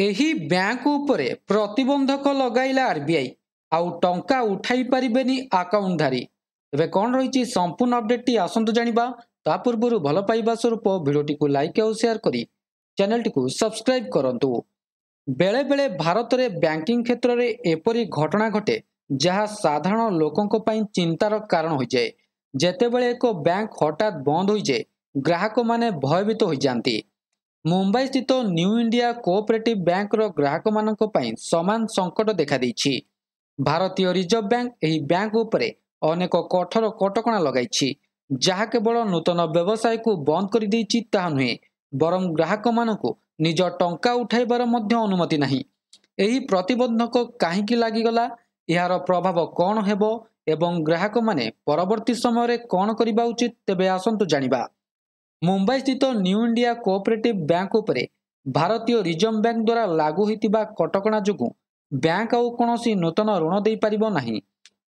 ଏହି ବ୍ୟାଙ୍କ ଉପରେ ପ୍ରତିବନ୍ଧକ ଲଗାଇଲା ଆରବିଆଇ। ଆଉ ଟଙ୍କା ଉଠାଇ ପାରିବେନି ଆକାଉଣ୍ଟଧାରୀ। ଏବେ କ'ଣ ରହିଛି ସମ୍ପୂର୍ଣ୍ଣ ଅପଡେଟଟି ଆସନ୍ତୁ ଜାଣିବା। ତା ପୂର୍ବରୁ ଭଲ ପାଇବା ସ୍ୱରୂପ ଭିଡ଼ିଓଟିକୁ ଲାଇକ୍ ଆଉ ସେୟାର କରି ଚ୍ୟାନେଲଟିକୁ ସବସ୍କ୍ରାଇବ୍ କରନ୍ତୁ। ବେଳେବେଳେ ଭାରତରେ ବ୍ୟାଙ୍କିଂ କ୍ଷେତ୍ରରେ ଏପରି ଘଟଣା ଘଟେ ଯାହା ସାଧାରଣ ଲୋକଙ୍କ ପାଇଁ ଚିନ୍ତାର କାରଣ ହୋଇଯାଏ। ଯେତେବେଳେ ଏକ ବ୍ୟାଙ୍କ ହଠାତ୍ ବନ୍ଦ ହୋଇଯାଏ, ଗ୍ରାହକମାନେ ଭୟଭୀତ ହୋଇଯାନ୍ତି। ମୁମ୍ବାଇ ସ୍ଥିତ ନ୍ୟୁ ଇଣ୍ଡିଆ କୋଅପରେଟିଭ ବ୍ୟାଙ୍କର ଗ୍ରାହକମାନଙ୍କ ପାଇଁ ସମାନ ସଙ୍କଟ ଦେଖାଦେଇଛି। ଭାରତୀୟ ରିଜର୍ଭ ବ୍ୟାଙ୍କ ଏହି ବ୍ୟାଙ୍କ ଉପରେ ଅନେକ କଠୋର କଟକଣା ଲଗାଇଛି, ଯାହା କେବଳ ନୂତନ ବ୍ୟବସାୟକୁ ବନ୍ଦ କରିଦେଇଛି ତାହା ନୁହେଁ, ବରଂ ଗ୍ରାହକମାନଙ୍କୁ ନିଜ ଟଙ୍କା ଉଠାଇବାର ମଧ୍ୟ ଅନୁମତି ନାହିଁ। ଏହି ପ୍ରତିବନ୍ଧକ କାହିଁକି ଲାଗିଗଲା, ଏହାର ପ୍ରଭାବ କ'ଣ ହେବ ଏବଂ ଗ୍ରାହକମାନେ ପରବର୍ତ୍ତୀ ସମୟରେ କ'ଣ କରିବା ଉଚିତ, ତେବେ ଆସନ୍ତୁ ଜାଣିବା। ମୁମ୍ବାଇ ସ୍ଥିତ ନ୍ୟୁ ଇଣ୍ଡିଆ କୋଅପରେଟିଭ ବ୍ୟାଙ୍କ ଉପରେ ଭାରତୀୟ ରିଜର୍ଭ ବ୍ୟାଙ୍କ ଦ୍ୱାରା ଲାଗୁ ହୋଇଥିବା କଟକଣା ଯୋଗୁଁ ବ୍ୟାଙ୍କ ଆଉ କୌଣସି ନୂତନ ଋଣ ଦେଇପାରିବ ନାହିଁ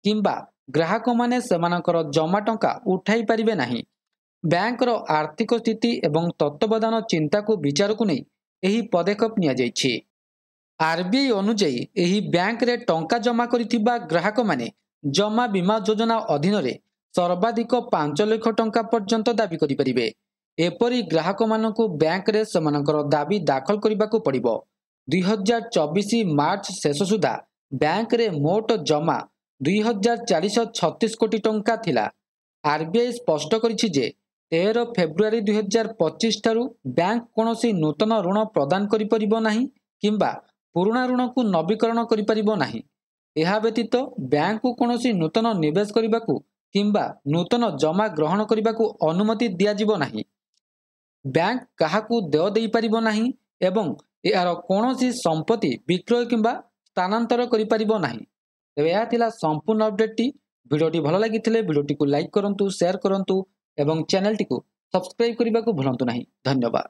କିମ୍ବା ଗ୍ରାହକମାନେ ସେମାନଙ୍କର ଜମା ଟଙ୍କା ଉଠାଇ ପାରିବେ ନାହିଁ। ବ୍ୟାଙ୍କର ଆର୍ଥିକ ସ୍ଥିତି ଏବଂ ତତ୍ତ୍ୱାବଧାନ ଚିନ୍ତାକୁ ବିଚାରକୁ ନେଇ ଏହି ପଦକ୍ଷେପ ନିଆଯାଇଛି। ଆରବିଆଇ ଅନୁଯାୟୀ ଏହି ବ୍ୟାଙ୍କରେ ଟଙ୍କା ଜମା କରିଥିବା ଗ୍ରାହକମାନେ ଜମା ବୀମା ଯୋଜନା ଅଧୀନରେ ସର୍ବାଧିକ 5 ଲକ୍ଷ ଟଙ୍କା ପର୍ଯ୍ୟନ୍ତ ଦାବି କରିପାରିବେ। ଏପରି ଗ୍ରାହକମାନଙ୍କୁ ବ୍ୟାଙ୍କରେ ସେମାନଙ୍କର ଦାବି ଦାଖଲ କରିବାକୁ ପଡ଼ିବ। 2024 ମାର୍ଚ୍ଚ ଶେଷ ସୁଦ୍ଧା ବ୍ୟାଙ୍କରେ ମୋଟ ଜମା 2436 କୋଟି ଟଙ୍କା ଥିଲା। ଆରବିଆଇ ସ୍ପଷ୍ଟ କରିଛି ଯେ 13 ଫେବୃଆରୀ 2025 ଠାରୁ ବ୍ୟାଙ୍କ କୌଣସି ନୂତନ ଋଣ ପ୍ରଦାନ କରିପାରିବ ନାହିଁ କିମ୍ବା ପୁରୁଣା ଋଣକୁ ନବୀକରଣ କରିପାରିବ ନାହିଁ। ଏହା ବ୍ୟତୀତ ବ୍ୟାଙ୍କକୁ କୌଣସି ନୂତନ ନିବେଶ କରିବାକୁ କିମ୍ବା ନୂତନ ଜମା ଗ୍ରହଣ କରିବାକୁ ଅନୁମତି ଦିଆଯିବ ନାହିଁ। ବ୍ୟାଙ୍କ କାହାକୁ ଦେୟ ଦେଇପାରିବ ନାହିଁ ଏବଂ ଏହାର କୌଣସି ସମ୍ପତ୍ତି ବିକ୍ରୟ କିମ୍ବା ସ୍ଥାନାନ୍ତର କରିପାରିବ ନାହିଁ। ତେବେ ଏହା ଥିଲା ସମ୍ପୂର୍ଣ୍ଣ ଅପଡେଟଟି। ଭିଡ଼ିଓଟି ଭଲ ଲାଗିଥିଲେ ଭିଡ଼ିଓଟିକୁ ଲାଇକ୍ କରନ୍ତୁ, ସେୟାର କରନ୍ତୁ ଏବଂ ଚ୍ୟାନେଲଟିକୁ ସବସ୍କ୍ରାଇବ୍ କରିବାକୁ ଭୁଲନ୍ତୁ ନାହିଁ। ଧନ୍ୟବାଦ।